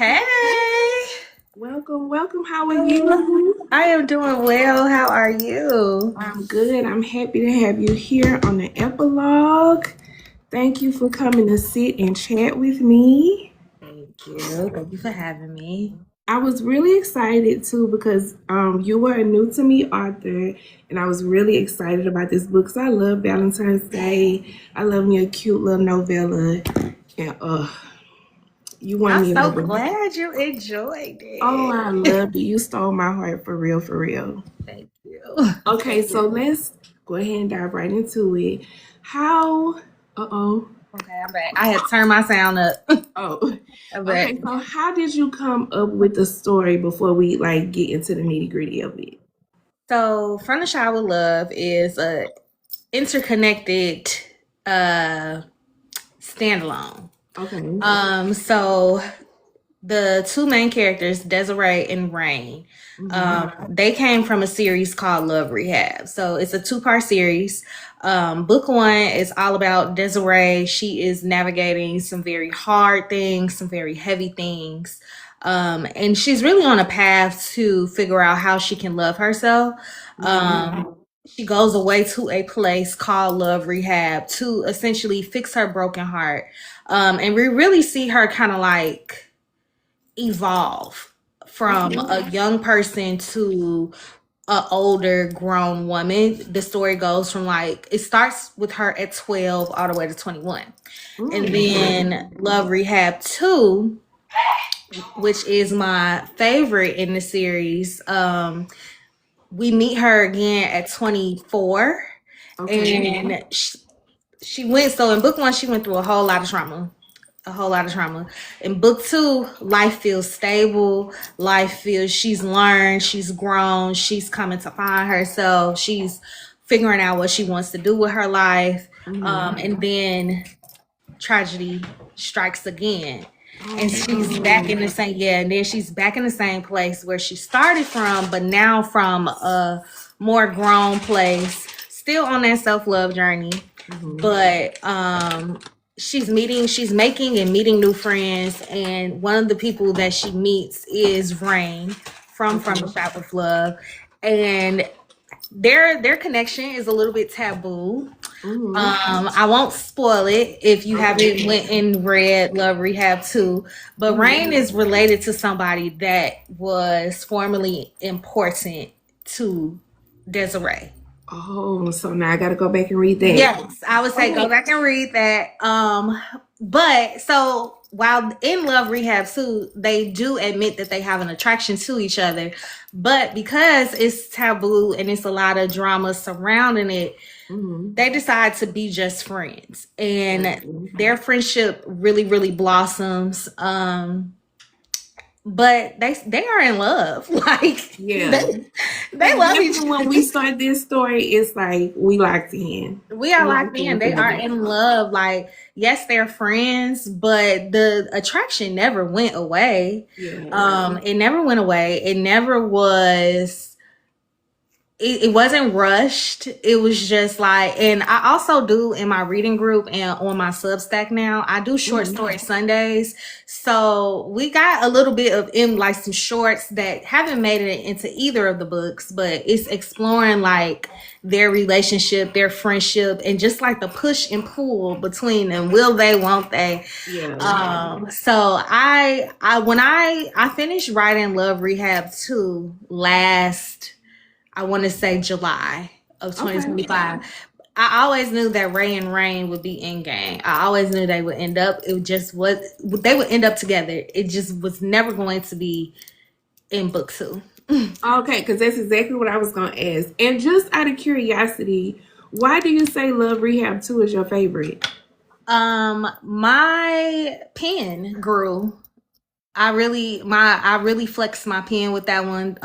Hey, Welcome, welcome. How are you? I am doing well. How are you? I'm good. I'm happy to have you here on the epilogue. Thank you for coming to sit and chat with me. Thank you. Thank you for having me. I was really excited too because you were a new to me author, and I was really excited about this book. So I love Valentine's Day. I love me a cute little novella, and you won I'm me so over. glad you enjoyed Oh, I it. loved it. You stole my heart for real, for real. Thank you. Okay, Thank so you. let's go ahead and dive right into it. How, uh-oh, Okay, I'm back. I had turned my sound up. oh, I'm back. okay, so how did you come up with the story before we like get into the nitty gritty of it? So, From the Shy with Love is a interconnected uh standalone. Okay. So the two main characters, Desiree and Rain, Mm-hmm. they came from a series called Love Rehab. So it's a two-part series. Book one is all about Desiree. She is navigating some very hard things, some very heavy things. And she's really on a path to figure out how she can love herself. She goes away to a place called Love Rehab to essentially fix her broken heart. And we really see her kind of like evolve from Okay. a young person to a older grown woman. The story goes from like it starts with her at 12 all the way to 21. And then Love Rehab 2, which is my favorite in the series, we meet her again at 24. Okay. And she went, so in book one, she went through a whole lot of trauma. A whole lot of trauma. In book two, life feels stable. Life feels she's learned, she's grown, she's coming to find herself, she's figuring out what she wants to do with her life. And then tragedy strikes again. And she's back in the same, yeah, and then she's back in the same place where she started from, but now from a more grown place, still on that self-love journey. But she's making and meeting new friends, and one of the people that she meets is Rain from the Shop of Love. And their connection is a little bit taboo. I won't spoil it if you haven't went and read Love Rehab 2, but Rain is related to somebody that was formerly important to Desiree. Oh, so now I gotta go back and read that. Yes, I would say go back and read that. But so while in Love Rehab 2, they do admit that they have an attraction to each other, but because it's taboo and it's a lot of drama surrounding it, they decide to be just friends, and their friendship really, really blossoms. But they are in love. Like Yeah. they love each Definitely other. when we start this story, it's like we locked in. We are We locked locked in. in They from the are in get-go. love. Like, yes, they're friends, but the attraction never went away. Yeah. It never went away. It never was. It wasn't rushed. It was just like, and I also do in my reading group and on my Substack now, I do short story Sundays. So we got a little bit of in like some shorts that haven't made it into either of the books, but it's exploring like their relationship, their friendship, and just like the push and pull between them. Will they, won't they? Yeah. So I when I finished writing Love Rehab 2 last, I want to say July of Okay. 2025. I always knew that Ray and Rain would be in gang. I always knew they would end up. It just was they would end up together. It just was never going to be in book 2. Okay, because that's exactly what I was gonna ask. And just out of curiosity, why do you say Love Rehab 2 is your favorite? My pen grew. I really flexed my pen with that one.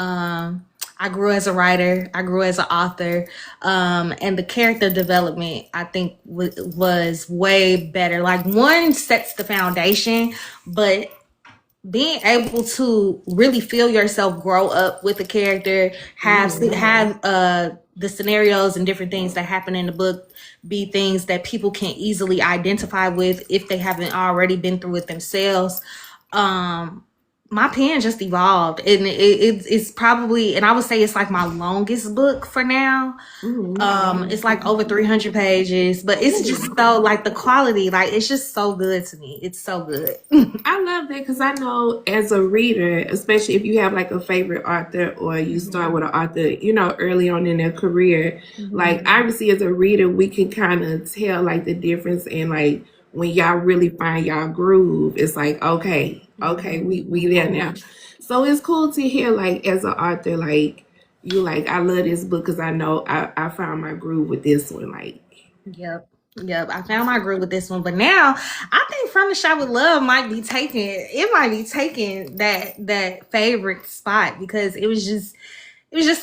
I grew as a writer. I grew as an author. And the character development I think was way better. Like one sets the foundation, but being able to really feel yourself grow up with the character, have the scenarios and different things that happen in the book be things that people can easily identify with if they haven't already been through it themselves. my pen just evolved, and it's probably, and I would say it's like my longest book for now. It's like over 300 pages, but it's just so like the quality, like it's just so good to me. It's so good. I love that because I know as a reader, especially if you have like a favorite author or you start with an author, early on in their career, like obviously as a reader, we can kind of tell like the difference and like when y'all really find y'all groove, it's like, okay, we there now. So it's cool to hear like as an author, like you like, I love this book because I know I found my groove with this one. Like, Yep. Yep. I found my groove with this one. But now I think From the Shop with Love might be taking that favorite spot because it was just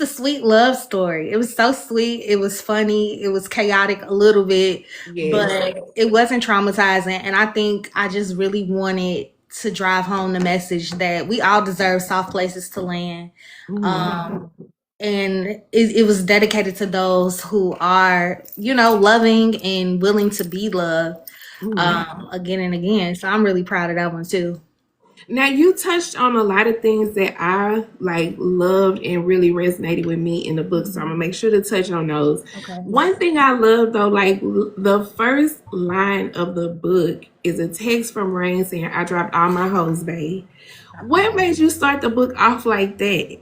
a sweet love story. It was so sweet. It was funny. It was chaotic a little bit, yes. but it wasn't traumatizing. And I think I just really wanted to drive home the message that we all deserve soft places to land. Um, and it was dedicated to those who are, loving and willing to be loved again and again. So I'm really proud of that one too. Now you touched on a lot of things that I like loved and really resonated with me in the book, so I'm gonna make sure to touch on those. Okay. One thing I love though, like the first line of the book is a text from Rain saying, "I dropped all my hoes, babe." What made you start the book off like that?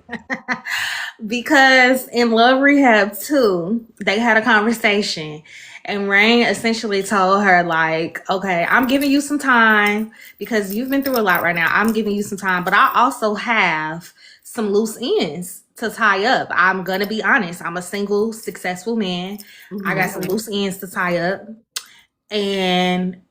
Because in Love Rehab 2, they had a conversation. And Rain essentially told her, like, okay, I'm giving you some time because you've been through a lot right now. I'm giving you some time, but I also have some loose ends to tie up. I'm going to be honest. I'm a single, successful man. I got some loose ends to tie up. And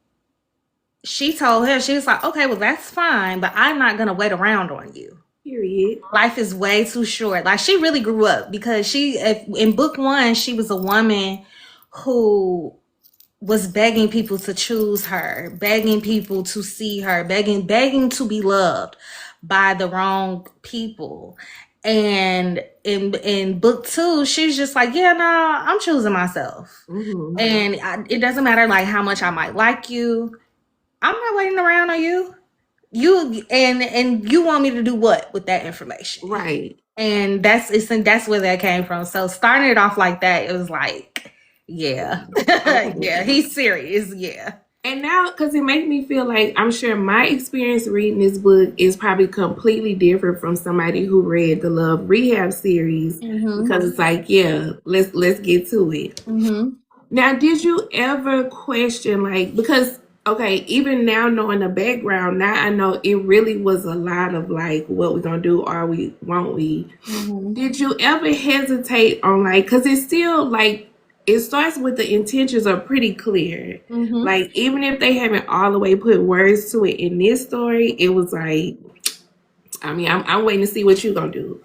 she told him, she was like, okay, well, that's fine, but I'm not going to wait around on you. Period. Life is way too short. Like she really grew up because in book 1, she was a woman who was begging people to choose her, begging people to see her, begging to be loved by the wrong people. And in book 2, she's just like, yeah, no, I'm choosing myself. And it doesn't matter like how much I might like you. I'm not waiting around on you. And you want me to do what with that information? Right. And that's where that came from. So starting it off like that, it was like, yeah. Yeah, he's serious. Yeah. And now, because it makes me feel like I'm sure my experience reading this book is probably completely different from somebody who read the Love Rehab series. Because it's like, yeah, let's get to it. Now, did you ever question like, because okay, even now knowing the background, now I know it really was a lot of like, what we gonna do? Are we? Won't we? Did you ever hesitate on like, because it's still like it starts with the intentions are pretty clear. Like even if they haven't all the way put words to it in this story, it was like, I mean, I'm waiting to see what you're gonna do.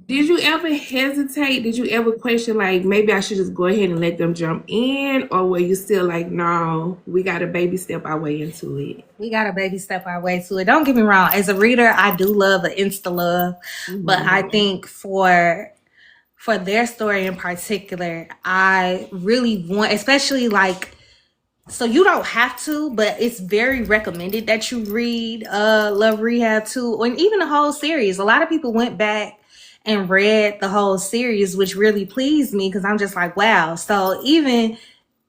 Did you ever hesitate? Did you ever question like maybe I should just go ahead and let them jump in, or were you still like, no, we got to baby step our way into it? We got to baby step our way to it. Don't get me wrong. As a reader, I do love an insta love, but I think for their story in particular, I really want, especially like, so you don't have to, but it's very recommended that you read Love Rehab 2, and even the whole series. A lot of people went back and read the whole series, which really pleased me because I'm just like, wow. So even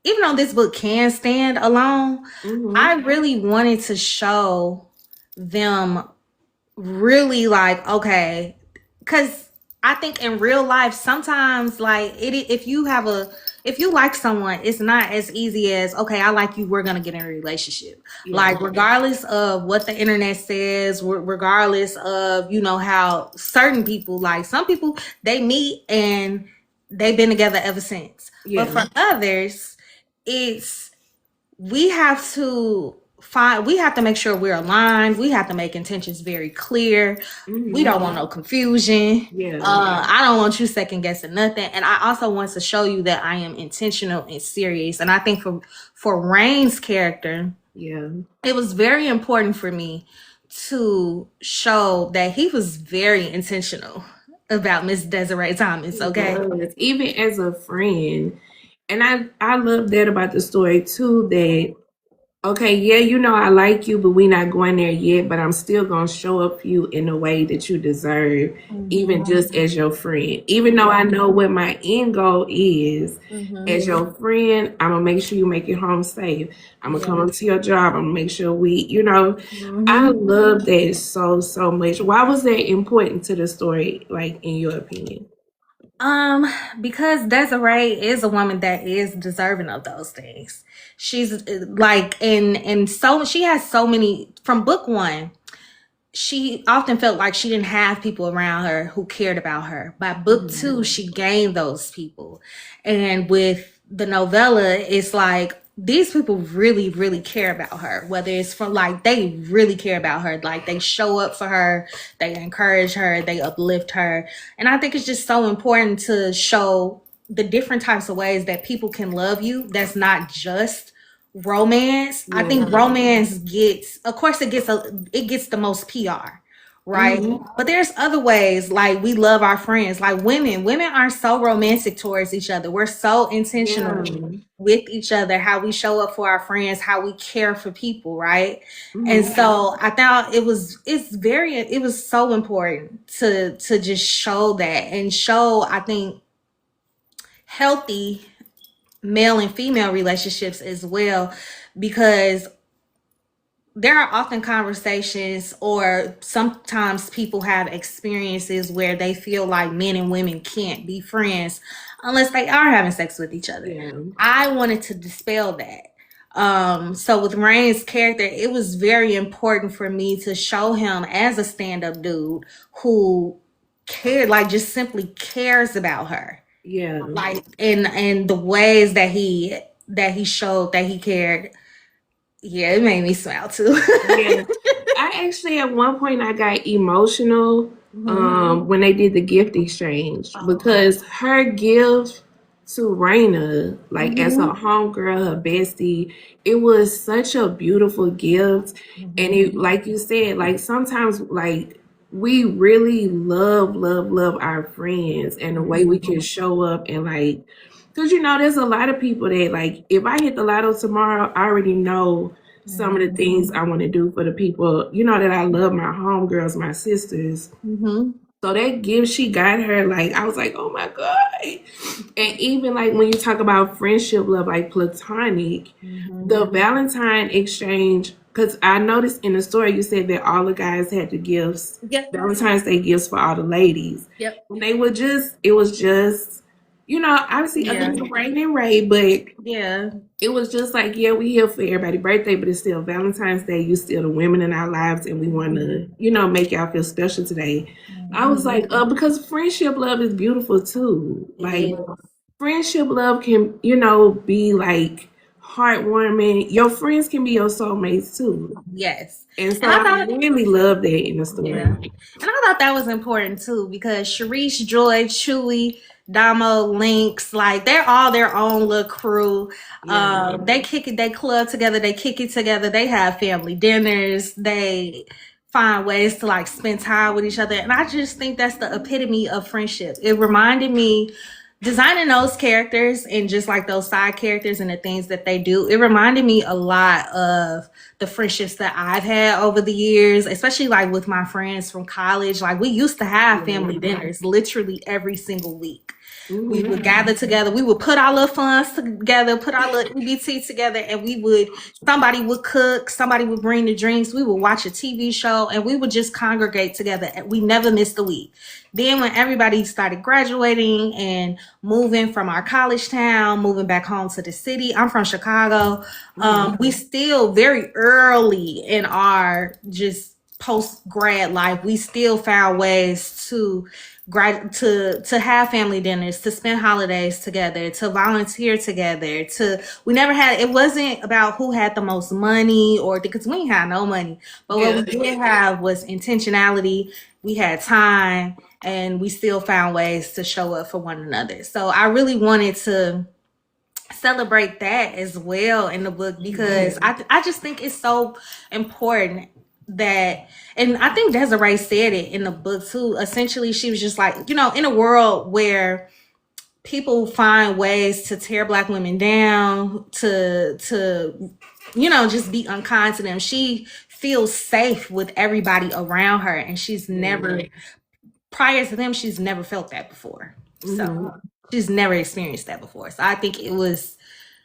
though this book can stand alone, I really wanted to show them really like, okay, because I think in real life, sometimes like if you like someone, it's not as easy as, okay, I like you, we're gonna get in a relationship. Like regardless of what the internet says, regardless of how certain people, like some people, they meet and they've been together ever since. But for others, it's we have to make sure we're aligned. We have to make intentions very clear. We don't want no confusion. I don't want you second guessing nothing. And I also want to show you that I am intentional and serious. And I think for Rain's character, it was very important for me to show that he was very intentional about Miss Desiree Thomas. Okay, even as a friend. And I love that about the story too, that Okay, yeah, you know I like you, but we not going there yet. But I'm still gonna show up for you in the way that you deserve, even Mm-hmm. just as your friend. Even though I know what my end goal is, Mm-hmm. as your friend, I'm gonna make sure you make it home safe. I'm gonna Yeah. come up to your job. I'm gonna make sure you know, I Mm-hmm. love that so much. Why was that important to the story, like in your opinion? Because Desiree is a woman that is deserving of those things. She's like, and so she has so many from book one. She often felt like she didn't have people around her who cared about her. By book two, Mhm. she gained those people. And with the novella, it's like these people really, really care about her. Whether it's from like they really care about her. Like they show up for her, they encourage her, they uplift her. And I think it's just so important to show the different types of ways that people can love you. That's not just romance. I think Yeah. romance gets, of course, it gets the most PR, right? Hmm. But there's other ways. Like we love our friends. Like women are so romantic towards each other. We're so Yeah. intentional with each other, how we show up for our friends, how we care for people, right? And Hmm. so I thought it was so important to just show that and show, I think, healthy male and female relationships as well, because there are often conversations or sometimes people have experiences where they feel like men and women can't be friends unless they are having sex with each other. Yeah. I wanted to dispel that. So with Rain's character, it was very important for me to show him as a stand-up dude who cared, like just simply cares about her, Yeah. like in the ways that he showed that he cared. Yeah, it made me smile too. Yeah. I actually at one point I got emotional Hmm. when they did the gift exchange Oh. because her gift to Raina, like as her Hmm. homegirl, her bestie, it was such a beautiful gift. And Hmm. it like you said, like sometimes like we really love our friends and the way we can show up and like because you know there's a lot of people that like if I hit the lotto tomorrow, I already know some of the things I want to do for the people, you know, that I love, my homegirls, my sisters. Hmm. So that gift she got her, like, I was like, oh my God. And even like when you talk about friendship love, like platonic, Hmm. the Valentine exchange, because I noticed in the story you said that all the guys had the gifts, Yep. Valentine's Day gifts for all the ladies. Yep. And they were just, it was just, you know, obviously Yeah. against Rain and Ray, but Yeah. it was just like, yeah, we here for everybody's birthday, but it's still Valentine's Day. You still the women in our lives, and we want to, you know, make y'all feel special today. I was Hmm. like, because friendship love is beautiful too. It Like is. friendship love can, you know, be like heartwarming. Your friends can be your soulmates too. Yes. And so And I I thought, really love that in the story. yeah. And I thought that was important too because Sharice, Joy, Chewy, Damo, Lynx, like they're all their own little crew. Yeah. They kick it, they club together, they kick it together, they have family dinners, they find ways to like spend time with each other. And I just think that's the epitome of friendship. It reminded me designing those characters and just like those side characters and the things that they do, it reminded me a lot of the friendships that I've had over the years, especially like with my friends from college. Like we used to have family dinners literally every single week. We would Mhm. gather together. We would put our little funds together, put our little EBT together, and somebody would cook, somebody would bring the drinks. We would watch a TV show, and we would just congregate together. And we never missed a week. Then, when everybody started graduating and moving from our college town, moving back home to the city, I'm from Chicago. We still very early in our just post grad life, we still found ways to have family dinners, to spend holidays together, to volunteer together. To we never had, it wasn't about who had the most money or because we ain't had no money, but what Yeah. we did have was intentionality. We had time, and we still found ways to show up for one another. So I really wanted to celebrate that as well in the book because I just think it's so important that, and I think Desiree said it in the book too. Essentially, she was just like, in a world where people find ways to tear black women down, to just be unkind to them. She feels safe with everybody around her, and she's never, prior to them, she's never felt that before. So she's never experienced that before. So I think it was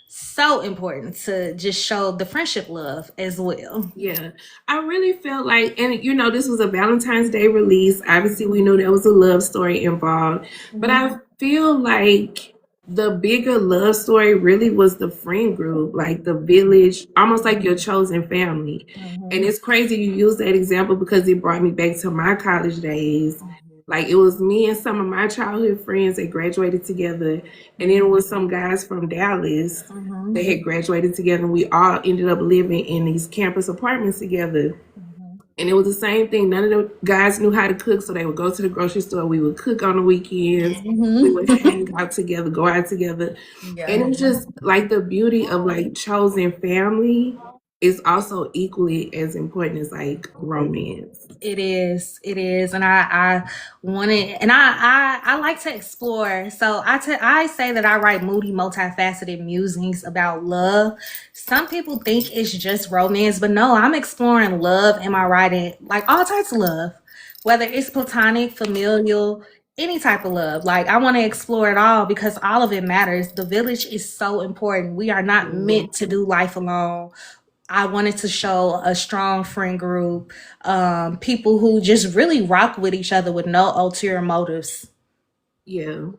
so important to just show the friendship love as well. Yeah, I really felt like, and this was a Valentine's Day release. Obviously, we knew there was a love story involved, but I feel like the bigger love story really was the friend group, like the village, almost like your chosen family. And it's crazy you use that example because it brought me back to my college days. Like it was me and some of my childhood friends that graduated together, and then it was some guys from Dallas that had graduated together, and we all ended up living in these campus apartments together. And it was the same thing. None of the guys knew how to cook, so they would go to the grocery store. We would cook on the weekends. We would hang out together, go out together. And it's just like the beauty of like chosen family is also equally as important as like romance. It is, and I want it, and I like to explore. So I say that I write moody, multifaceted musings about love. Some people think it's just romance, but no, I'm exploring love in my writing, like all types of love, whether it's platonic, familial, any type of love. Like I want to explore it all because all of it matters. The village is so important. We are not meant to do life alone. I wanted to show a strong friend group, people who just really rock with each other with no ulterior motives. Yeah.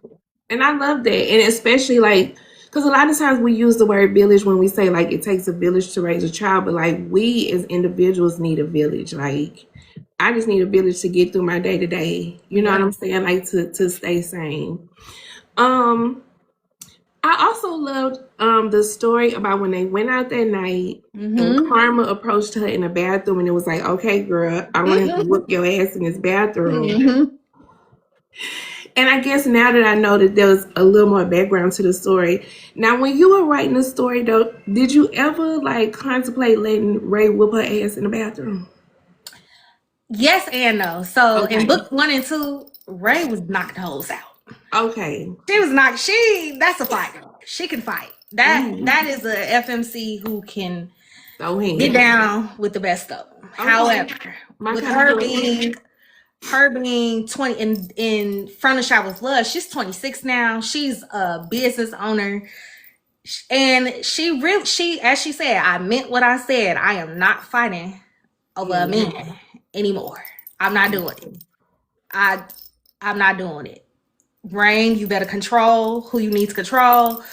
And I love that. And especially like, because a lot of times we use the word village when we say like it takes a village to raise a child, but like we as individuals need a village. Like I just need a village to get through my day to day. You know what I'm saying? Like to stay sane. I also loved the story about when they went out that night and Karma approached her in the bathroom and it was like, okay, girl, I want to whoop your ass in this bathroom. And I guess now that I know that there was a little more background to the story. Now, when you were writing the story, though, did you ever like contemplate letting Ray whoop her ass in the bathroom? Yes and no. So in book 1 and 2, Ray was knocking hoes out. Okay. She was that's a fighter. She can fight. That is a FMC who can get down with the best of them. Okay. However, with her being 20 in From the Shop with Love, she's 26 now. She's a business owner. And she, as she said, I meant what I said. I am not fighting over a man anymore. I'm not doing it. I'm not doing it. Rain, you better control who you need to control.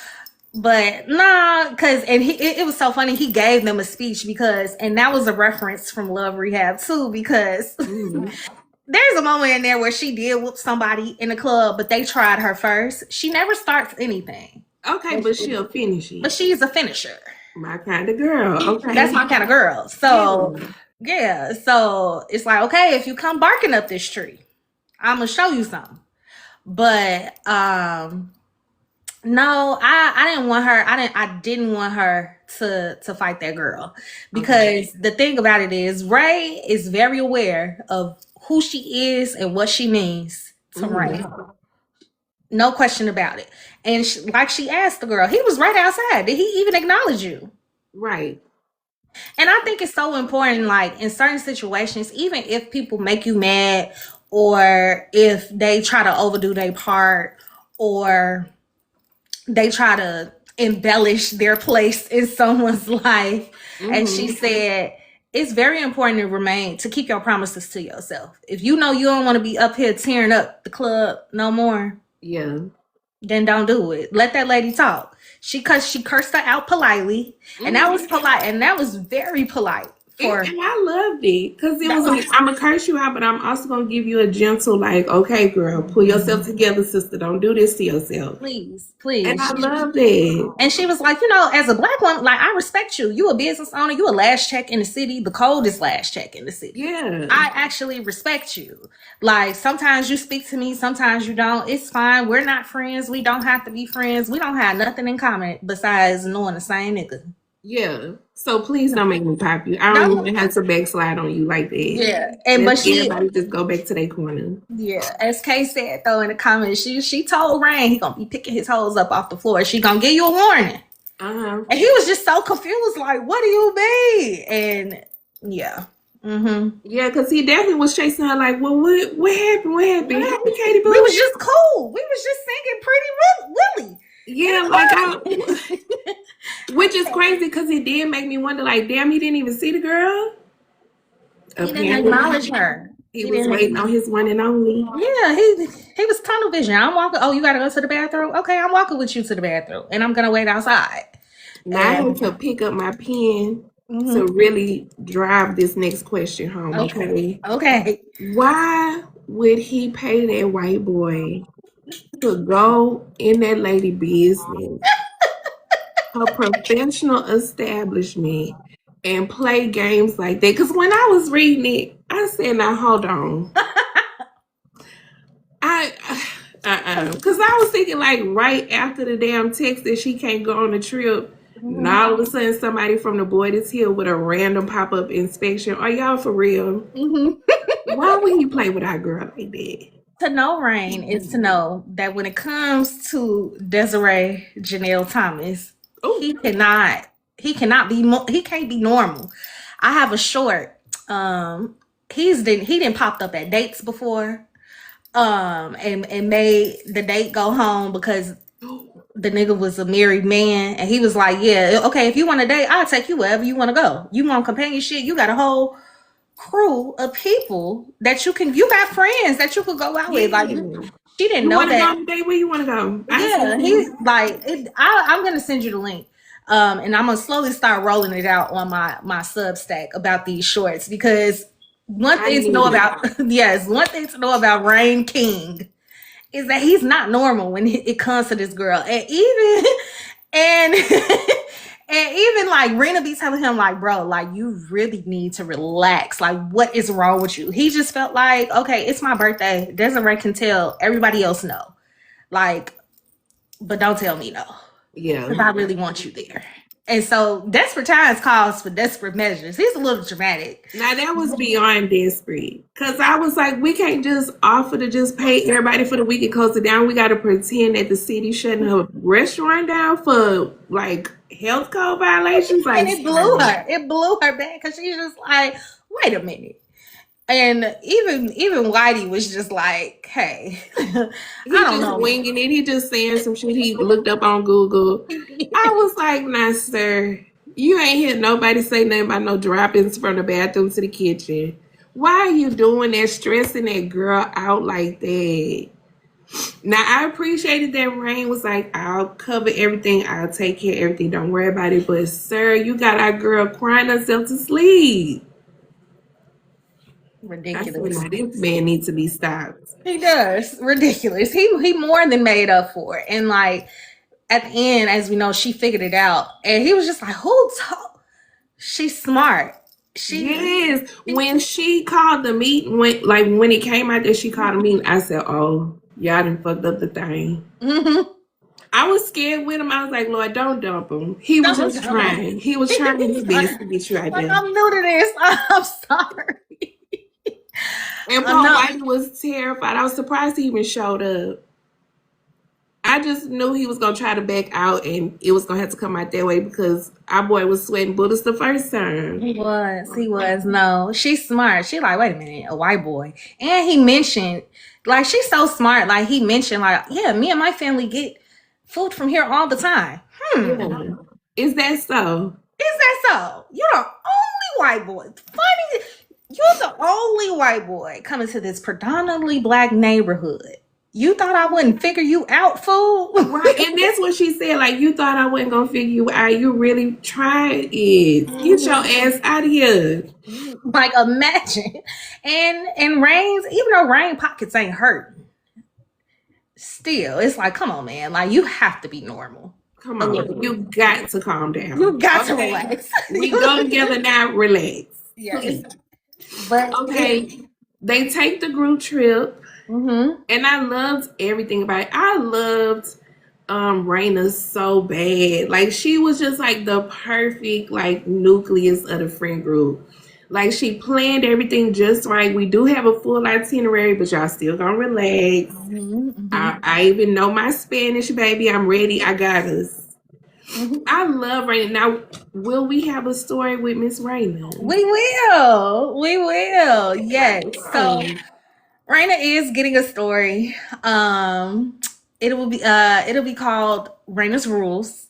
But nah, because it was so funny. He gave them a speech and that was a reference from Love Rehab too, because there's a moment in there where she did whoop somebody in the club, but they tried her first. She never starts anything. Okay, but she'll finish it. But she's a finisher. My kind of girl. Okay. That's my kind of girl. So yeah, so it's like, okay, if you come barking up this tree, I'm gonna show you something. But no, I didn't want her. I didn't want her to fight that girl, because the thing about it is Ray is very aware of who she is and what she means to Ray. No question about it. And like she asked the girl, he was right outside. Did he even acknowledge you? Right. And I think it's so important, like in certain situations, even if people make you mad, or if they try to overdo their part, or they try to embellish their place in someone's life. And she said, it's very important to keep your promises to yourself. If you know you don't want to be up here tearing up the club no more, then don't do it. Let that lady talk. She cursed her out politely, and that was polite, and that was very polite. And I loved it because it was like, I'm gonna curse you out, but I'm also gonna give you a gentle, like, okay, girl, pull yourself together, sister. Don't do this to yourself, please. And I loved it. And she was like, as a Black woman, like, I respect you. You a business owner. You a last check in the city, the coldest last check in the city. Yeah, I actually respect you. Like, sometimes you speak to me, sometimes you don't. It's fine. We're not friends. We don't have to be friends. We don't have nothing in common besides knowing the same nigga. Yeah. So please don't make me pop you. I don't even have to backslide on you like that. Yeah. Everybody just go back to their corner. Yeah. As Kay said though in the comments, she told Rain he gonna be picking his hoes up off the floor. She gonna give you a warning. Uh-huh. And he was just so confused, like, what do you mean? And yeah. Mm-hmm. Yeah, because he definitely was chasing her like, well, what happened? What happened? Hey, Katie We Boo. was just cool. We was just singing Pretty Willie. Yeah, which is crazy because it did make me wonder, like, damn, he didn't even see the girl. He didn't acknowledge her. He was waiting on his one and only. Yeah, he was tunnel vision. I'm walking. Oh, you gotta go to the bathroom? Okay, I'm walking with you to the bathroom, and I'm gonna wait outside. Now I had to pick up my pen to really drive this next question home. Okay. Why would he pay that white boy to go in that lady business, her professional establishment, and play games like that? Because when I was reading it, I said, now hold on. Because I was thinking, like, right after the damn text that she can't go on the trip, and all of a sudden somebody from the Boyd is here with a random pop-up inspection. Are y'all for real? Why would he play with our girl like that? To know Rain is to know that when it comes to Desiree Janelle Thomas, he can't be normal. I have a short. He didn't popped up at dates before. And made the date go home because the nigga was a married man, and he was like, yeah, okay, if you want to date, I'll take you wherever you want to go. You want companionship, you got a whole crew of people that you got friends that you could go out with. Like, she didn't know that. You want to go on a date? Where you want to go? Yeah, he's like, I'm gonna send you the link. And I'm gonna slowly start rolling it out on my Substack about these shorts, because one thing to know about Rain King is that he's not normal when it comes to this girl. And even like Rena be telling him, like, bro, like, you really need to relax. Like, what is wrong with you? He just felt like, okay, it's my birthday. Desiree can tell everybody else no. Like, but don't tell me no. Yeah. Because I really want you there. And so desperate times calls for desperate measures. He's a little dramatic. Now that was beyond desperate. Because I was like, we can't just offer to just pay everybody for the week and close it down. We got to pretend that the city shutting her restaurant down for like health code violations. Like, and it blew her. It blew her back because she's just like, wait a minute. And even Whitey was just like, hey, I don't know. Winging it. He just saying some shit he looked up on Google. I was like, nah, sir, you ain't hear nobody say nothing about no droppings from the bathroom to the kitchen. Why are you doing that, stressing that girl out like that? Now, I appreciated that Rain was like, I'll cover everything. I'll take care of everything. Don't worry about it. But, sir, you got our girl crying herself to sleep. Ridiculous. This man needs to be stopped. He does. Ridiculous. He more than made up for it. And like at the end, as we know, she figured it out. And he was just like, who told? She's smart. Yes. When she called the meeting, when it came out that she called the meeting, I said, oh, y'all done fucked up the thing. I was scared with him. I was like, Lord, don't dump him. He was just trying. He was trying his best to get you right there. I'm new to this. I'm sorry. And Paul White was terrified. I was surprised he even showed up. I just knew he was going to try to back out, and it was going to have to come out that way because our boy was sweating bullets the first time. He was. No, she's smart. She like, wait a minute, a white boy. And he mentioned, like, she's so smart. Like, he mentioned, like, yeah, me and my family get food from here all the time. Yeah. Is that so? You're the only white boy. Funny. You're the only white boy coming to this predominantly black neighborhood. You thought I wouldn't figure you out, fool? Right, and that's what she said. Like, you thought I wasn't going to figure you out. You really tried it. Get your ass out of here. Like, imagine. And Rain's, even though Rain pockets ain't hurt, still, it's like, come on, man. Like, you have to be normal. Come on. You got to calm down. You got to relax. We go together now. Relax. Yes. But okay, they take the group trip, and I loved everything about it. I loved Raina so bad. Like, she was just like the perfect like nucleus of the friend group. Like, she planned everything just right. We do have a full itinerary, but y'all still gonna relax. I even know my Spanish, baby. I'm ready. I got us. Mhm. I love Raina. Now, will we have a story with Miss Raina? We will. We will. Yes. So Oh. Raina is getting a story. It'll be called Raina's Rules.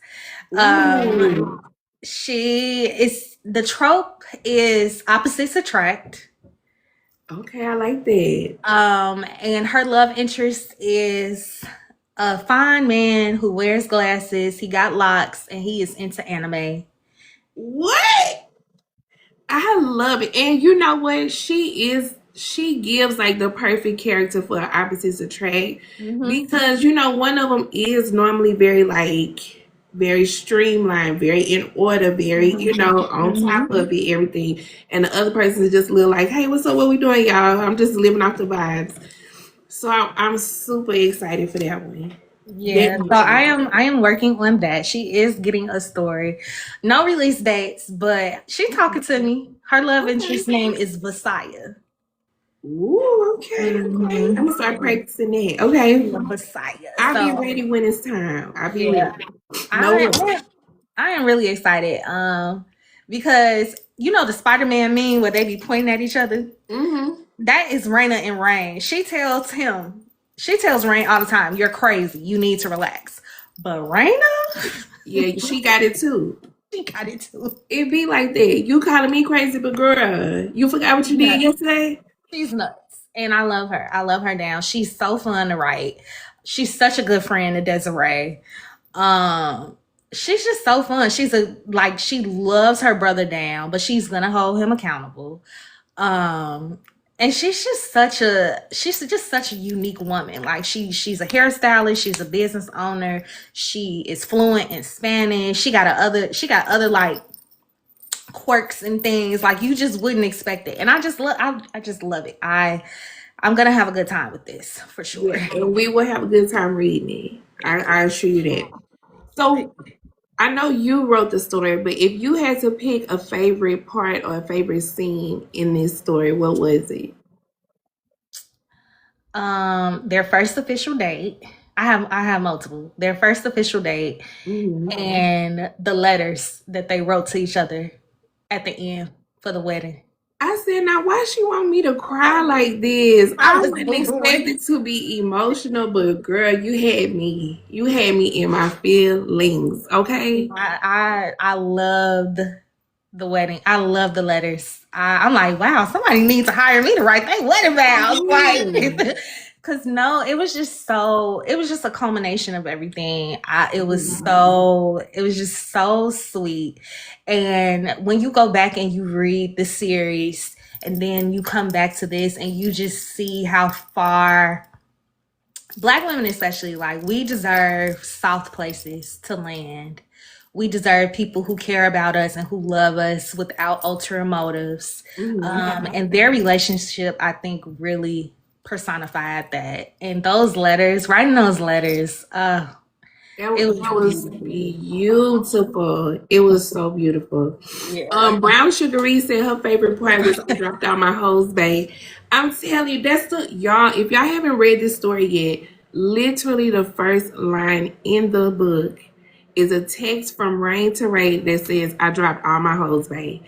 Um Ooh. she is the trope is opposites attract. Okay, I like that. And her love interest is a fine man who wears glasses, he got locks, and he is into anime. What? I love it. And you know what? She gives like the perfect character for opposites attract Hmm. because you know one of them is normally very like very streamlined, very in order, very you know on top Hmm. of it, everything, and the other person is just a little like, hey, what's up? What we doing, y'all? I'm just living off the vibes. So I'm super excited for that one. Yeah, so Definitely. I am working on that. She is getting a story. No release dates, but she talking to me. Her love Okay. interest name is Messiah. Ooh, okay, okay. I'm gonna start Hmm. practicing that. Okay. Yeah, Messiah. I'll be So ready when it's time. I'll be yeah, ready. No I, rush. I I am really excited. Because you know the Spider-Man meme where they be pointing at each other. Mm-hmm. That is Raina and Rain. She tells Rain all the time, "You're crazy. You need to relax." But Raina, Yeah, she got it too. she got it too. It be like that. You calling me crazy, but girl, you forgot what you did Nuts. yesterday? She's nuts, and I love her. I love her down. She's so fun to write. She's such a good friend to Desiree. Um, she's just so fun. She's a like she loves her brother down, but she's gonna hold him accountable. Um, and she's just such a unique woman. Like she's a hairstylist, she's a business owner, she is fluent in Spanish. She got other like quirks and things like you just wouldn't expect it. And I just love it. I'm gonna have a good time with this for sure. Yeah, and we will have a good time reading it. I assure you that. So I know you wrote the story, but if you had to pick a favorite part or a favorite scene in this story, what was it? Their first official date. I have multiple. Their first official date Mhm. and the letters that they wrote to each other at the end for the wedding. I said, now why she want me to cry like this? I I was wasn't moving. expecting to be emotional, but girl, you had me. You had me in my feelings. Okay. I loved the wedding. I love the letters. I'm like, wow, somebody needs to hire me to write their wedding vows. Mhm. Like, cause no, it was just a culmination of everything. It was just so sweet. And when you go back and you read the series and then you come back to this and you just see how far Black women especially, like we deserve soft places to land. We deserve people who care about us and who love us without ulterior motives. Mhm. And their relationship, I think, really personified that. And those letters, writing those letters, it was That was beautiful. beautiful. It was so beautiful. Yeah. Brown Sugar Reed said her favorite part was I dropped out my hose bay. I'm telling you, that's the y'all. If y'all haven't read this story yet, literally the first line in the book is a text from Rain to Ray that says, "I dropped all my hose bay."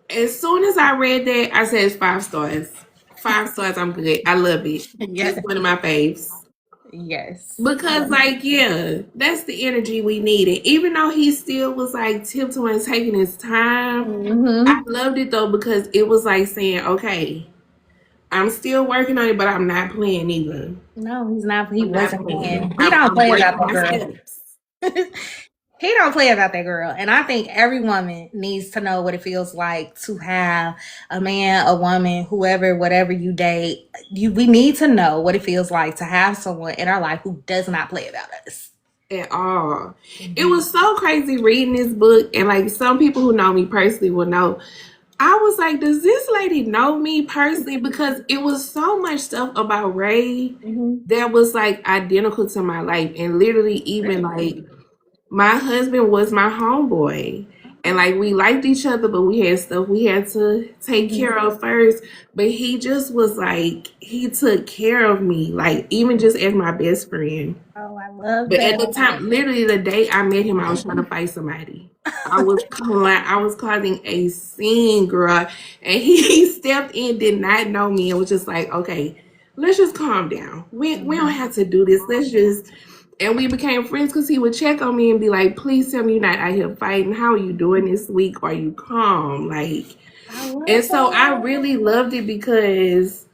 As soon as I read that, I said 5 stars. 5 stars. I'm good. I love it. It's Yes. one of my faves. Yes. Because, like, yeah, that's the energy we needed. Even though he still was like tiptoeing, taking his time, I Hmm. loved it though because it was like saying, okay, I'm still working on it, but I'm not playing either. No, he's not. He I'm not wasn't playing. playing. He don't I'm play about breaking that my girl. steps. He don't play about that girl. And I think every woman needs to know what it feels like to have a man, a woman, whoever, whatever you date. We need to know what it feels like to have someone in our life who does not play about us. At all. It Mhm. was so crazy reading this book, and like some people who know me personally will know. I was like, does this lady know me personally? Because it was so much stuff about Ray Mhm. that was like identical to my life, and literally even like my husband was my homeboy. And like we liked each other, but we had stuff we had to take care of first. But he just was like, he took care of me, like even just as my best friend. Oh, I love But at the that. time, literally the day I met him, I was trying to fight somebody. I was causing a scene, girl, and he stepped in, did not know me, and was just like, "Okay, let's just calm down. We don't have to do this. Let's just." And we became friends because he would check on me and be like, "Please tell me you're not out here fighting. How are you doing this week? Are you calm?" Like, I love and so I that. really loved it because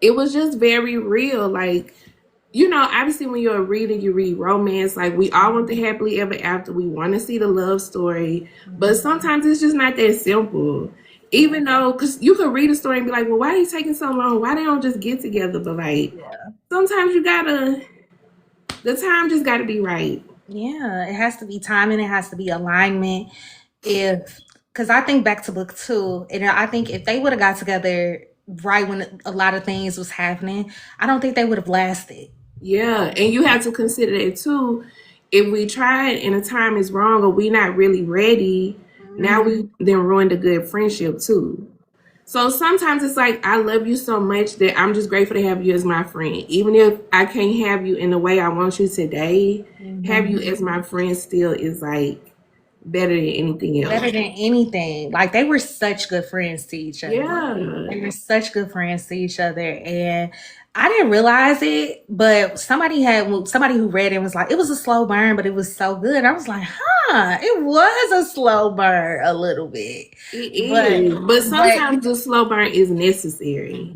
it was just very real. Like, you know, obviously when you're a reader, you read romance. Like we all want the happily ever after. We want to see the love story, but sometimes it's just not that simple. Even though, because you could read a story and be like, well, why are you taking so long? Why they don't just get together? But like, sometimes the time just gotta be right. Yeah, it has to be timing, it has to be alignment. If, because I think back to book two, and I think if they would have got together right when a lot of things was happening, I don't think they would have lasted. Yeah, and you have to consider that too. If we try it and the time is wrong or we not really ready, now we then ruined a good friendship too. So sometimes it's like I love you so much that I'm just grateful to have you as my friend. Even if I can't have you in the way I want you today, have you as my friend still is like better than anything Better else. than anything. Like they were such good friends to each other. Yeah. They were such good friends to each other. And I didn't realize it, but somebody who read it was like, it was a slow burn, but it was so good. I was like, huh, it was a slow burn a little bit. It But is. But sometimes the slow burn is necessary.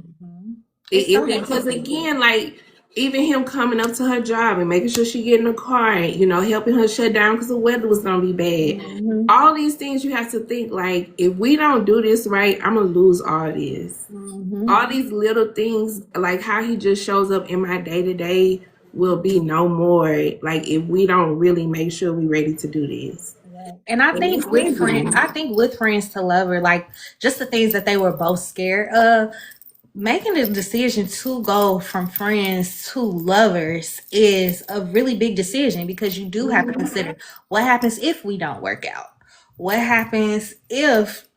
it's so Because necessary. again, like even him coming up to her job and making sure she get in the car and helping her shut down because the weather was gonna be bad. All these things you have to think like if we don't do this right, I'm gonna lose all this. All these little things like how he just shows up in my day to day will be no more. Like if we don't really make sure we're ready to do this. And I And think it's with friends, different. I think with friends to lover, like just the things that they were both scared of, making the decision to go from friends to lovers is a really big decision because you do have to consider what happens if we don't work out. What happens if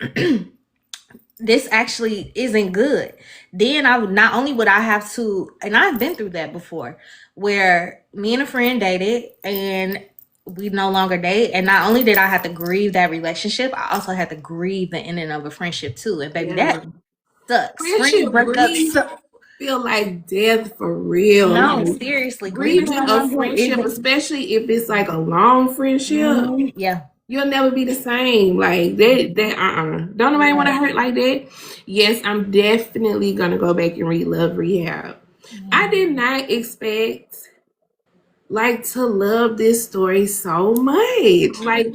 this actually isn't good? Then I would not only would I have to, and I've been through that before, where me and a friend dated and we no longer date, and not only did I have to grieve that relationship, I also had to grieve the ending of a friendship too. And baby, Yeah. that sucks. Friend Friendship breakups grief suck. feel like death for real. No, Like seriously, grieving grieving a someone who friendship, isn't. especially if it's like a long friendship, Yeah, you'll never be the same. Like that. Don't nobody want to hurt like that. Yes, I'm definitely gonna go back and read Love Rehab. I did not expect like to love this story so much. Like,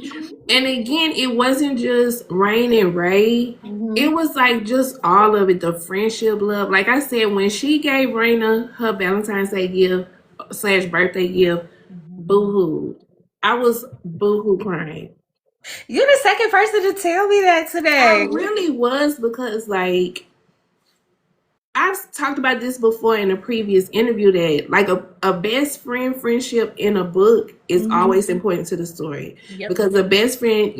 and again, it wasn't just Rain and Ray. It was like just all of it, the friendship, love. Like I said, when she gave Raina her Valentine's Day gift / birthday gift, boo-hoo. I was boo-hoo crying. you're the second person to tell me that I today. really was because like I've talked about this before in a previous interview that like a best friend friendship in a book is always important to the story. Yep. Because a best friend,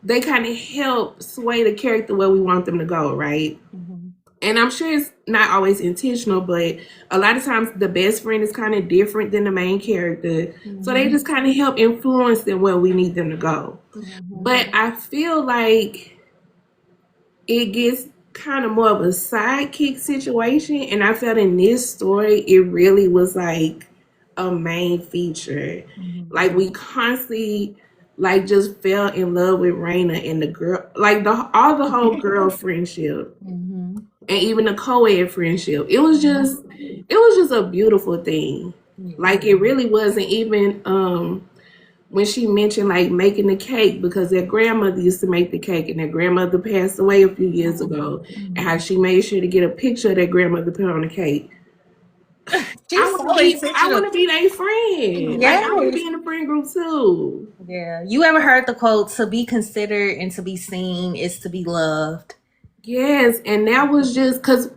they kind of help sway the character where we want them to go, right? And I'm sure it's not always intentional, but a lot of times the best friend is kind of different than the main character. So they just kind of help influence them where we need them to go. But I feel like it gets kind of more of a sidekick situation. And I felt in this story, it really was like a main feature. Like we constantly like just fell in love with Raina and the girl, like the whole girl friendship and even the co-ed friendship. It was just a beautiful thing. Like it really was. And even when she mentioned like making the cake because their grandmother used to make the cake and their grandmother passed away a few years ago, and how she made sure to get a picture of their grandmother put on the cake. She's I so want to intentional. be their friend. Like I want to Yes. be in the friend group too. Yeah. You ever heard the quote, to be considered and to be seen is to be loved? Yes, and that was just because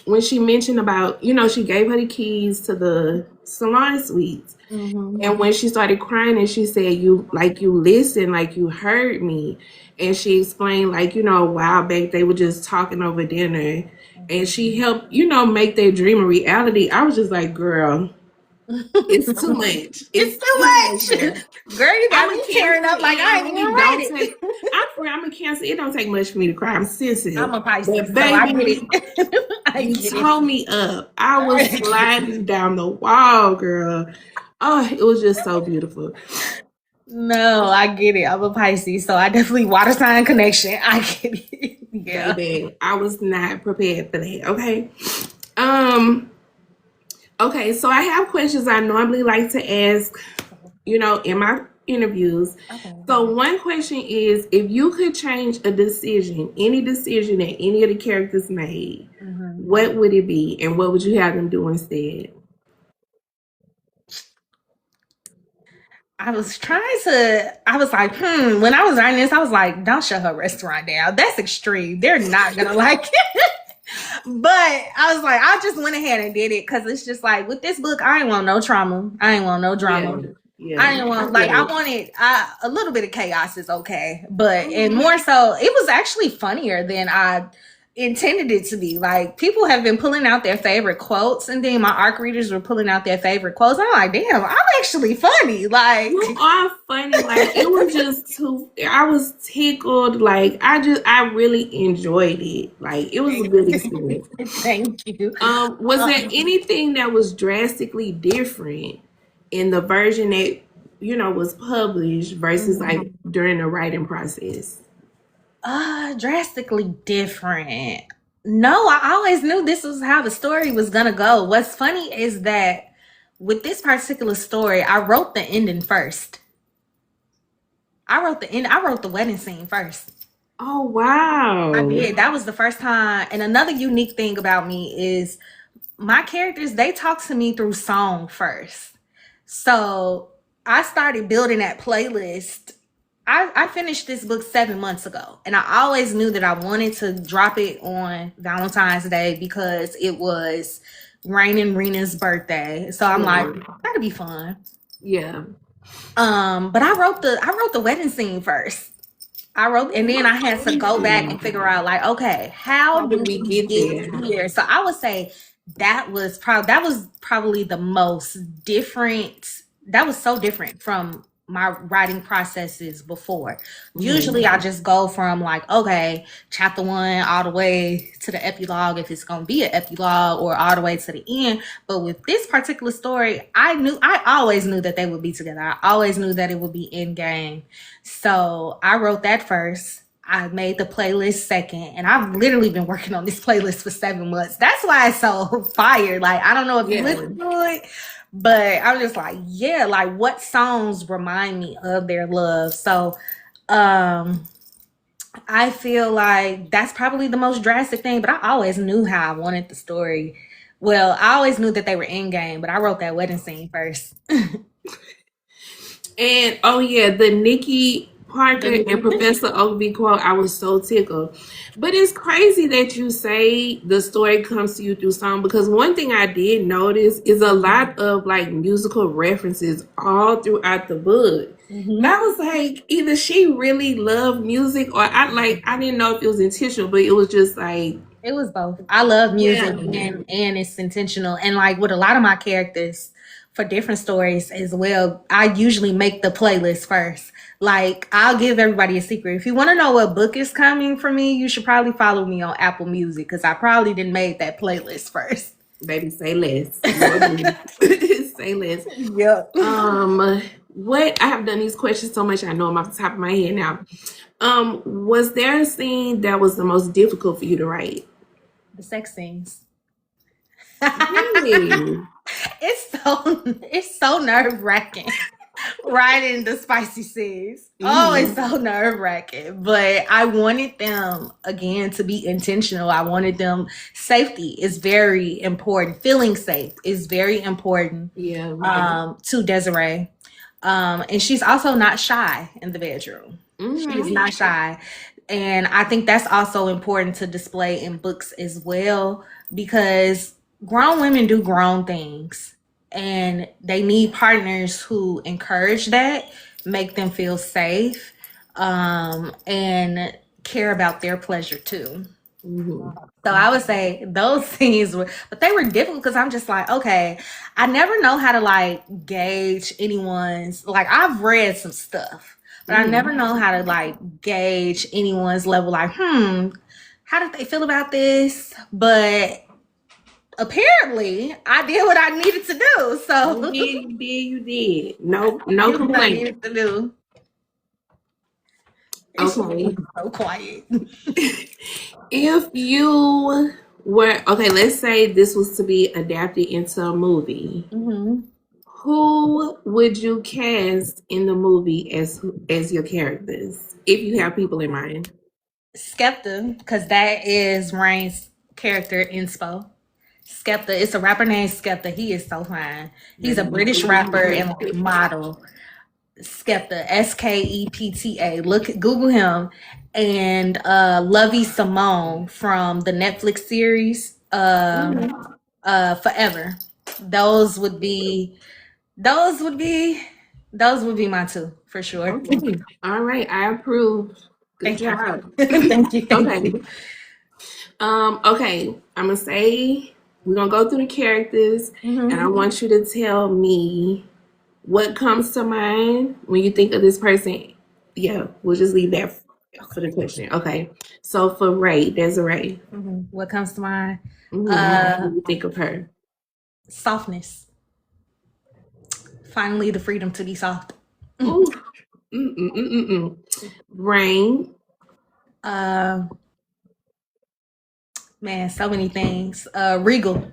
when she mentioned about she gave her the keys to salon suites. Mm-hmm. And when she started crying and she said, you listen, like you heard me. And she explained, like, a while back they were just talking over dinner and she helped, make their dream a reality. I was just like, girl, it's too much. It's It's too too much. much. Girl, you got I'm me a tearing up like I ain't even read don't take. it. I'm a Cancer. It don't take much for me to cry. I'm sensitive. I'm a Pisces, But so I baby, get it. I you get tore me up. I was sliding down the wall, girl. Oh, it was just so beautiful. No, I get it. I'm a Pisces, so I definitely water sign connection. I get it. Yeah. Baby, I was not prepared for that. Okay. Um. Okay, so I have questions I normally like to ask, in my interviews. Okay. So one question is, if you could change a decision, any decision that any of the characters made, what would it be, and what would you have them do instead? I was like, when I was writing this, I was like, don't shut her restaurant down. That's extreme. They're not gonna like it. But I was like, I just went ahead and did it because it's just like with this book, I ain't want no trauma. I ain't want no drama. Yeah. I didn't want a little bit of chaos is okay, but and more so, it was actually funnier than I intended it to be. Like people have been pulling out their favorite quotes, and then my ARC readers were pulling out their favorite quotes. I'm like, damn, I'm actually funny. Like You are funny. Like it was just too. I was tickled. Like I really enjoyed it. Like it was a good experience. thank you. Was there anything that was drastically different in the version that was published versus like during the writing process? Drastically different. No, I always knew this was how the story was gonna go. What's funny is that with this particular story, I wrote the ending first. I wrote the end. I wrote the wedding scene first. Oh wow! I did. That was the first time. And another unique thing about me is my characters, they talk to me through song first. So I started building that playlist. I finished this book 7 months ago, and I always knew that I wanted to drop it on Valentine's Day because it was Rain and Rena's birthday. So I'm like, that'll be fun. Yeah. But I wrote the wedding scene first. And then I had to go back and figure out, like, okay, how do we get here? So I would say that was probably the most different. That was so different from my writing processes before. Usually I just go from like, okay, chapter 1 all the way to the epilogue if it's gonna be an epilogue, or all the way to the end. But with this particular story, I always knew that they would be together. I always knew that it would be in game. So I wrote that first. I made the playlist second, and I've literally been working on this playlist for 7 months. That's why it's so fire. Like, I don't know if you listen to it, but I'm just like, yeah, like what songs remind me of their love. So I feel like that's probably the most drastic thing, but I always knew how I wanted the story. Well, I always knew that they were in game, but I wrote that wedding scene first. And oh yeah, the Nikki Parker and Professor Oakby quote, I was so tickled. But it's crazy that you say the story comes to you through song, because one thing I did notice is a lot of like musical references all throughout the book. And I was like, either she really loved music, or I didn't know if it was intentional, but it was just like, it was both. I love music, and it's intentional. And like with a lot of my characters for different stories as well, I usually make the playlist first. Like, I'll give everybody a secret. If you want to know what book is coming for me, you should probably follow me on Apple Music, because I probably didn't make that playlist first. Baby, say less. Say less. Yep. What I have done these questions so much, I know I'm off the top of my head now. Was there a scene that was the most difficult for you to write? The sex scenes. Really? It's so nerve-wracking writing the spicy scenes. Oh, it's so nerve-wracking. But I wanted them, again, to be intentional. I wanted them, safety is very important. Feeling safe is very important. To Desiree. And she's also not shy in the bedroom. She's not shy. And I think that's also important to display in books as well, because grown women do grown things. and they need partners who encourage that, make them feel safe, and care about their pleasure too. Mhm. So I would say those scenes were, but they were difficult because I'm just like, okay, I never know how to like gauge anyone's, like, I've read some stuff, but I never Mhm. know how to like gauge anyone's level, like, how did they feel about this? But apparently I did what I needed to do. You So did, you did, you did. No, I no did what I complaint. needed to do. And she Okay. was so quiet. If you were okay, let's say this was to be adapted into a movie. Hmm. Who would you cast in the movie as your characters? If you have people in mind. Skepta, because that is Rain's character inspo. Skepta, it's a rapper named Skepta. He is so fine. He's a British rapper and like model. Skepta, Skepta. Look, Google him. And Lovey Simone from the Netflix series Mhm. Forever. Those would be those would be those would be my two for sure. Okay. All right. I approve. Good Thank you. job. Thank you. Thank Okay. you. Okay. I'm gonna say we're gonna go through the characters, and I Hmm. want you to tell me what comes to mind when you think of this person. Yeah, we'll just leave that for the question. Okay. So for Ray, Desiree, What comes to mind? what Uh, do you think of her? Softness. Finally, the freedom to be soft. Ooh. Mm-mm-mm-mm. Rain. Uh, Man, so many things. Regal.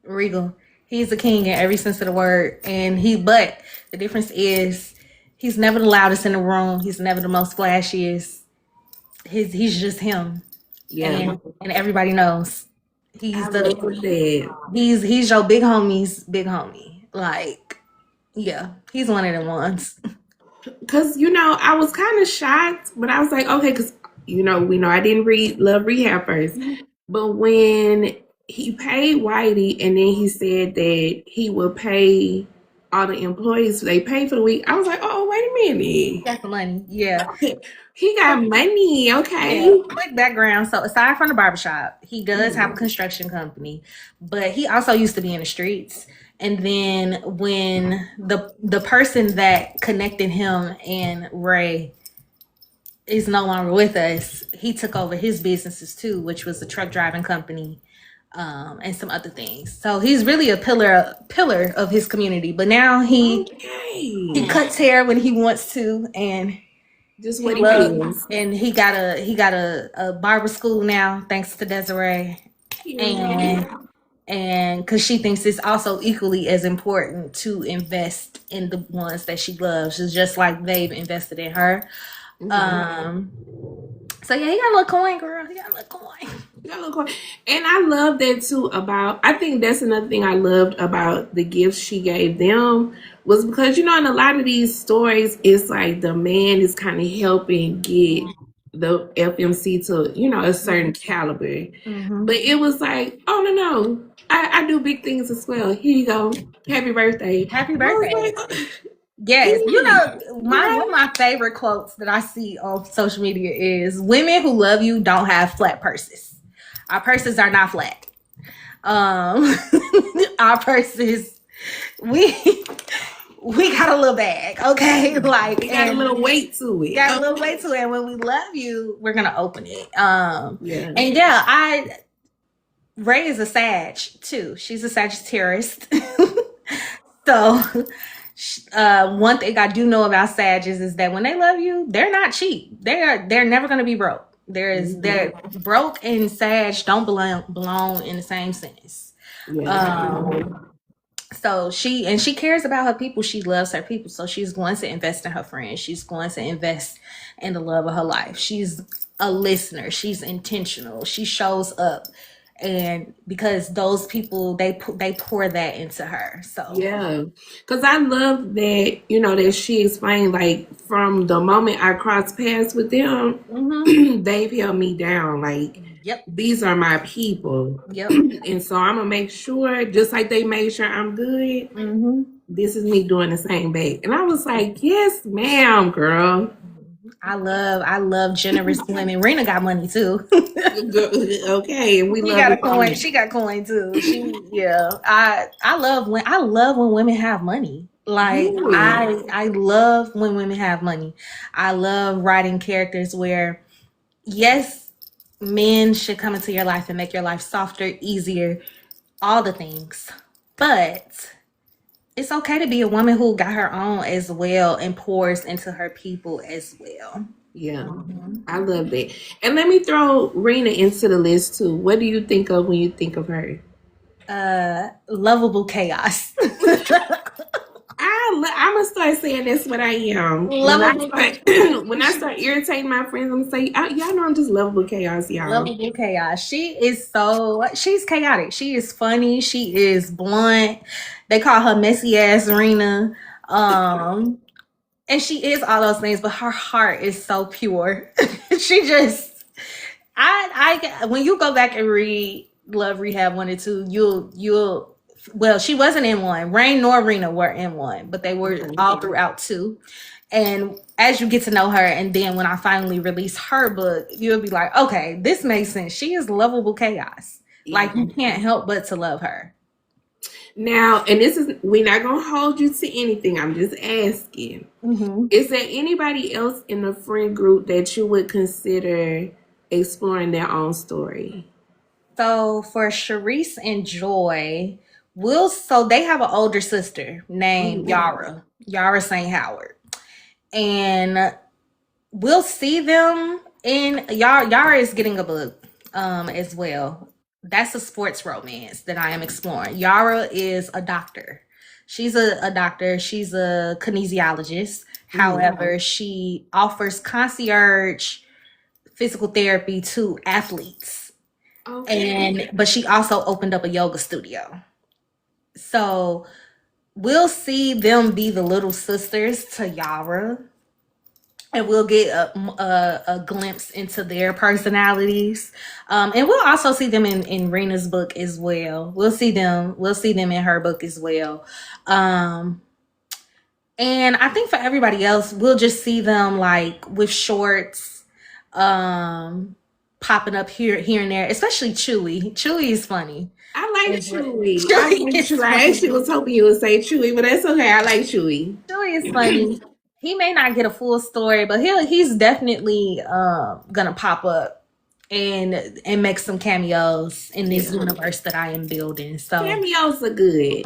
Regal. He's a king in every sense of the word, and but the difference is he's never the loudest in the room. He's never the most flashiest. He's just him, Yeah, and everybody knows I he's love the that. he's your big homie's big homie. Like, yeah, he's one of them ones. Cause I was kind of shocked, but I was like, okay, cause we know I didn't read Love Rehab first, but when he paid Whitey and then he said that he would pay all the employees they paid for the week, I was like, oh, wait a minute, Got the money, yeah. he got money, Yeah, okay. quick background. So aside from the barbershop, he does have a Mhm. construction company, but he also used to be in the streets. And then when the person that connected him and Ray is no longer with us, he took over his businesses too, which was a truck driving company, and some other things. So he's really a pillar of his community. But now he Okay, cuts hair when he wants to, and just he what he loves, feels. and he got a barber school now, thanks to Desiree, Period. and because she thinks it's also equally as important to invest in the ones that she loves. It's just like they've invested in her. Mhm. Um, so yeah, he got a little coin, girl. He got a little coin. Yeah, look and I love that too about I think that's another thing I loved about the gifts she gave them was because in a lot of these stories it's like the man is kind of helping get the FMC to a certain caliber. Hmm. But it was like, oh no, I do big things as well. Here you go. Happy birthday. Happy I was birthday. like, Yes, okay. one of my favorite quotes that I see on social media is women who love you don't have flat purses. Our purses are not flat. Um, our purses, we we got a little bag, okay? Like, It got a and little weight to it. got a little way to it. And when we love you, we're gonna open it. Yeah. And yeah, Ray is a Sag too. She's a Sagittarius. So, one thing I do know about Sages is that when they love you, they're not cheap. They're never gonna be broke. They're broke and Sag don't belong in the same sentence. Yeah. So she cares about her people. She loves her people. So she's going to invest in her friends. She's going to invest in the love of her life. She's a listener. She's intentional. She shows up, and because those people they pour that into her. So Yeah, because I love that she explained like from the moment I crossed paths with them, mhm. they've held me down. Like Yep. These are my people. Yep. And so I'm gonna make sure, just like they made sure I'm good, Mm-hmm. this is me doing the same back. And I was like, yes, ma'am, girl. I love generous women. Rena got money too. Okay, and we She love got a it for coin. me. She got coin too. Yeah. I love when women have money. Like Yeah. I love when women have money. I love writing characters where yes, men should come into your life and make your life softer, easier, all the things. But it's okay to be a woman who got her own as well and pours into her people as well. Yeah, Mhm. I love that. And let me throw Rena into the list too. What do you think of when you think of her? Lovable chaos. I'm gonna start saying that's what I am. Lovable, When I start irritating my friends, I'm gonna say, y'all know I'm just lovable chaos, y'all. lovable chaos. She's chaotic. She is funny. She is blunt. They call her messy ass Rena. Um, and she is all those things, but her heart is so pure. She just, when you go back and read Love Rehab 1 and 2, well, she wasn't in one. Rain nor Rena were in one, but they were all throughout 2. And as you get to know her, and then when I finally release her book, you'll be like, okay, this makes sense. She is lovable chaos. Like you can't help but to love her. Now, and we're not gonna hold you to anything. I'm just asking. Mm-hmm. Is there anybody else in the friend group that you would consider exploring their own story? So for Sharice and Joy, so they have an older sister named Yara St. Howard. And we'll see them in Yara is getting a book as well. That's a sports romance that I am exploring. Yara is a doctor. She's a doctor. She's a kinesiologist. However, she offers concierge physical therapy to athletes. Okay. But she also opened up a yoga studio. So we'll see them be the little sisters to Yara, and we'll get a glimpse into their personalities. And we'll also see them in Rena's book as well. We'll see them in her book as well. And I think for everybody else, we'll just see them like with shorts, popping up here and there, especially Chewy. Chewy is funny. I like Chewy. Chewy I actually was hoping you would say Chewy, but that's okay. I like Chewy. Chewy is funny. He may not get a full story, but he's definitely gonna pop up and make some cameos in this universe that I am building. So cameos are good.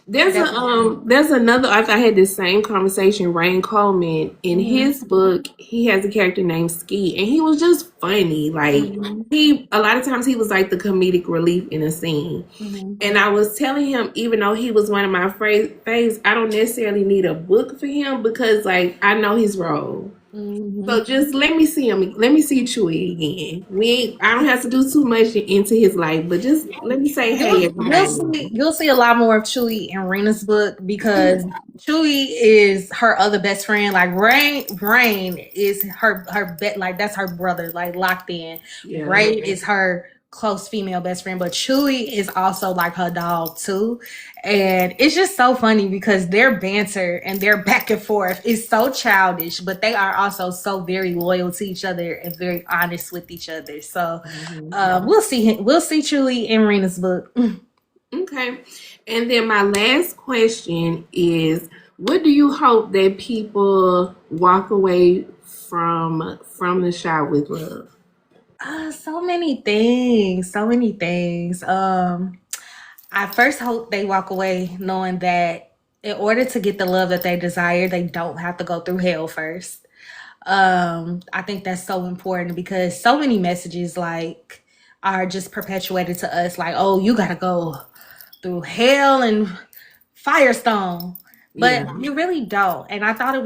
There's another author I had this same conversation, Rain Coleman. In his book, he has a character named Ski, and he was just funny. Like a lot of times he was like the comedic relief in a scene. And I was telling him, even though he was one of my faves, I don't necessarily need a book for him because like I know his role. So just let me see him. Let me see Chewy again. I don't have to do too much into his life, but just let me say hey. You'll see a lot more of Chewy in Rena's book because Chewy is her other best friend. Like Rain is her like that's her brother, like locked in. Yeah. Ray is her close female best friend, but Chewy is also like her dog too. And it's just so funny because their banter and their back and forth is so childish, but they are also so very loyal to each other and very honest with each other. So we'll see Chewy in Rena's book. Okay. And then my last question is, what do you hope that people walk away from the Shy with Love? So many things. I first hope they walk away knowing that in order to get the love that they desire, they don't have to go through hell first. I think that's so important because so many messages like are just perpetuated to us like, oh, you gotta go through hell and Firestone. But you really don't. And I thought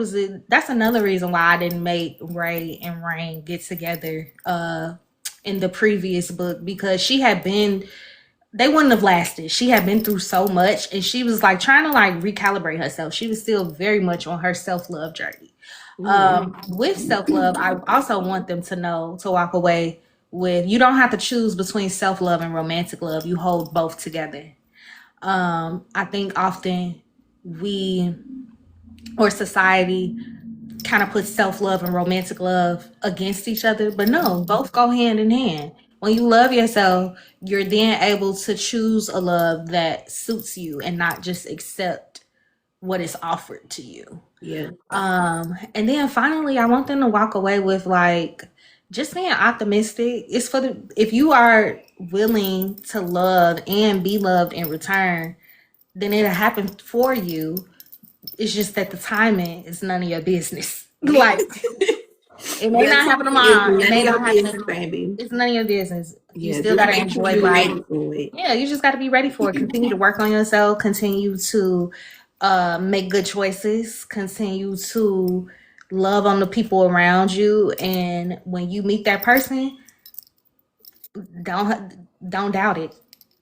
that's another reason why I didn't make Ray and Rain get together in the previous book, because they wouldn't have lasted. She had been through so much and she was like trying to like recalibrate herself. She was still very much on her self-love journey. With self-love, I also want them to walk away with, you don't have to choose between self-love and romantic love. You hold both together. I think often we, or society, kind of puts self-love and romantic love against each other, but no, both go hand in hand. When you love yourself, you're then able to choose a love that suits you and not just accept what is offered to you. Yeah. And then finally, I want them to walk away with like just being optimistic. It's for the, if you are willing to love and be loved in return, then it'll happen for you. It's just that the timing is none of your business. Like it may not happen tomorrow. It may not happen, baby. it's none of your business. You Yeah, still just gotta make sure enjoy you're life. ready for it. Yeah, you just gotta be ready for it. Continue to work on yourself. Continue to make good choices. Continue to love on the people around you. And when you meet that person, don't doubt it.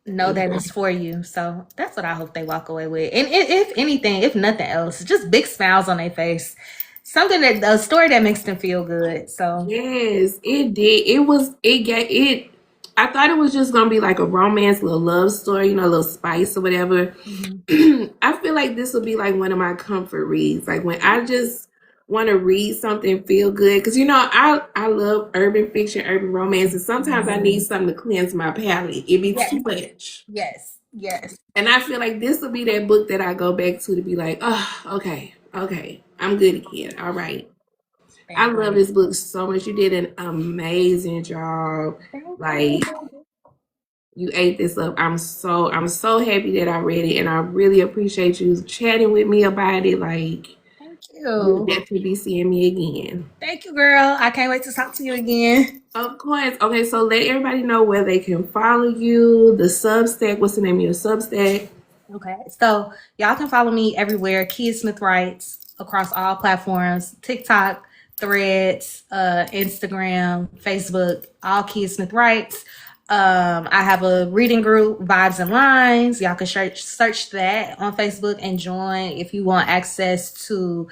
Know that it's for you. So that's what I hope they walk away with. And if anything, if nothing else, just big smiles on their face. Something that, a story that makes them feel good. So Yes, it did. I thought it was just gonna be like a romance, little love story, you know, a little spice or whatever. I feel like this will be like one of my comfort reads. Like when I just want to read something, feel good. Because you know, I love urban fiction, urban romance, and sometimes I need something to cleanse my palate. It be too much. yes. And I feel like this will be that book that I go back to be like, oh, okay, I'm good again. All right. I love this book so much. You did an amazing job. Like you ate this up. I'm so happy that I read it, and I really appreciate you chatting with me about it. Like Thank you'll you. definitely be seeing me again. Thank you, girl. I can't wait to talk to you again. Of course. Okay, so let everybody know where they can follow you. The Substack. What's the name of your Substack? Okay. So y'all can follow me everywhere. Kia Smith Writes across all platforms. TikTok, Threads, Instagram, Facebook, all Kia Smith Writes. I have a reading group, Vibes and Lines. Y'all can search that on Facebook and join if you want access to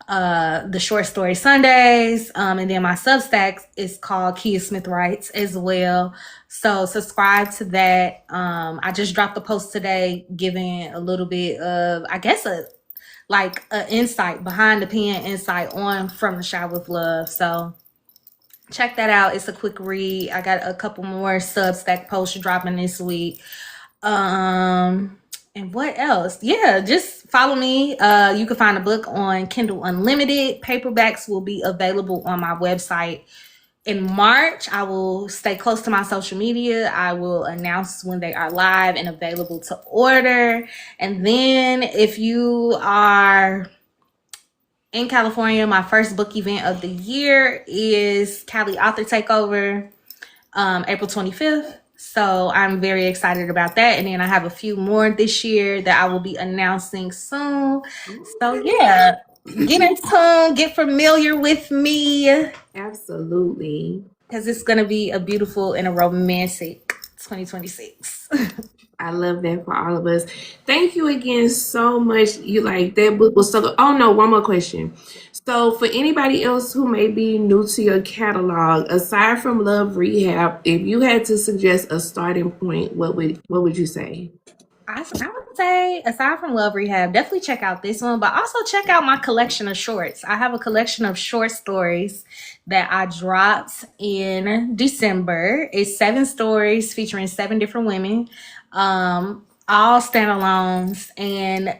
the short story Sundays. And then my Substack is called Kia Smith Writes as well. So subscribe to that. I just dropped a post today giving a little bit of, I guess, a insight, behind the pen insight on From the Shy with Love. So check that out. It's a quick read. I got a couple more Substack posts dropping this week. And what else? Yeah, just follow me. You can find a book on Kindle Unlimited. Paperbacks will be available on my website in March. I will stay close to my social media. I will announce when they are live and available to order. And then if you are in California, my first book event of the year is Cali Author Takeover, April 25th. So I'm very excited about that. And then I have a few more this year that I will be announcing soon. So yeah, get in tune, get familiar with me. Absolutely. Because it's going to be a beautiful and a romantic 2026. I love that for all of us. Thank you again so much. You like that book was so good. Oh no, one more question. So for anybody else who may be new to your catalog, aside from Love Rehab, if you had to suggest a starting point, what would you say? I would say, aside from Love Rehab, definitely check out this one, but also check out my collection of shorts. I have a collection of short stories that I dropped in December. It's 7 stories featuring 7 different women, all standalones, and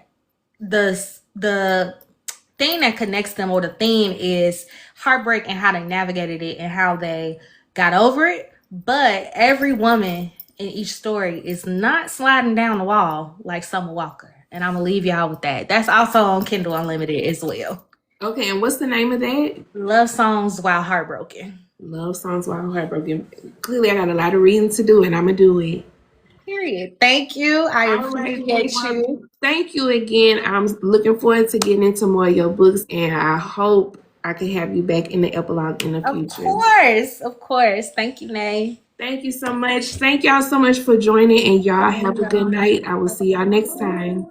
the thing that connects them, or the theme, is heartbreak and how they navigated it and how they got over it. But every woman in each story is not sliding down the wall like Summer Walker. And I'm going to leave y'all with that. That's also on Kindle Unlimited as well. Okay, and what's the name of that? Love Songs While Heartbroken. Love Songs While Heartbroken. Clearly, I got a lot of reading to do, and I'm going to do it. Period. Thank you. I appreciate you. Thank you again. I'm looking forward to getting into more of your books, and I hope I can have you back in the epilogue in the future. Of course. Thank you, Nay. Thank you so much. Thank y'all so much for joining, and y'all have a good night. I will see y'all next time.